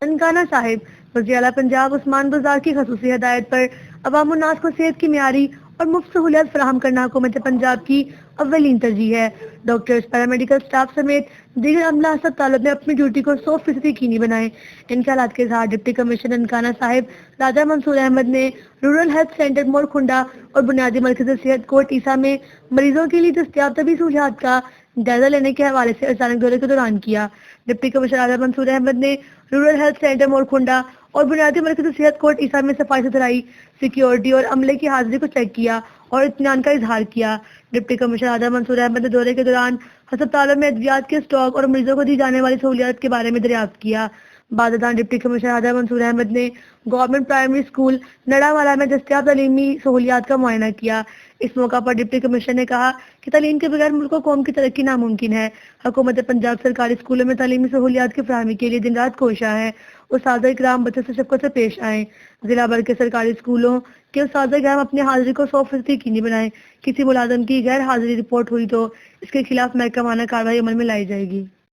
ननकाना साहिब वज़ीर आला पंजाब उस्मान बुज़दार की खसूसी हदायत पर अवाम उन्नास को सेहत की मियारी और मुफ्त सहूलियत फराहम करना हुकूमत पंजाब की अव्वलीन तरजीह है। डॉक्टर्स, पैरामेडिकल स्टाफ समेत दीगर अमला अस्पतालों में अपनी ड्यूटी को 100% यकीनी बनाएं। इन ख्यालात के साथ डिप्टी कमिश्नर ननकाना साहिब राजा मंसूर अहमद ने रूरल हेल्थ सेंटर मोरखुंडा और बुनियादी मरकज़ सेहत कोट ईसा में मरीजों के लिए दस्तयाब तबी सहूलियात का जायजा लेने के हवाले से अचानक दौरे के दौरान किया। डिप्टी कमिश्नर राजा मंसूर अहमद ने रूरल हेल्थ सेंटर मोरखुंडा और बुनियादी मरकज़ सेहत कोट ईसा में सफाई सुथराई, सिक्योरिटी और अमले की हाजिरी को चेक किया और इत्मीनान का इजहार किया। डिप्टी कमिश्नर राजा मंसूर अहमद ने दौरे के दौरान अस्पतालों में अद्वियात के स्टॉक और मरीजों को दी जाने वाली सहूलियत के बारे में दरियाफ्त किया। बाददान डिप्टी कमिश्नर राजा मंसूर अहमद ने गवर्नमेंट प्राइमरी स्कूल नड़ावाला में दस्तयाब तालीमी सहूलियात का मुआयना किया। इस मौका पर डिप्टी कमिश्नर ने कहा कि तालीम के बगैर मुल्क और कौम की तरक्की नामुमकिन है। हुकूमत पंजाब सरकारी स्कूलों में तालीमी सहूलियात की फराहमी के लिए दिन रात कोशिश है। उस्ताद इकराम बच्चों से शफ़क़त से पेश आएँ। जिला भर के सरकारी स्कूलों के उस्ताद इकराम अपनी हाजिरी को 100% यकीनी बनाएं। किसी मुलाजम की गैर हाजिरी रिपोर्ट हुई तो इसके खिलाफ महकमाना कार्रवाई अमल में लाई जाएगी।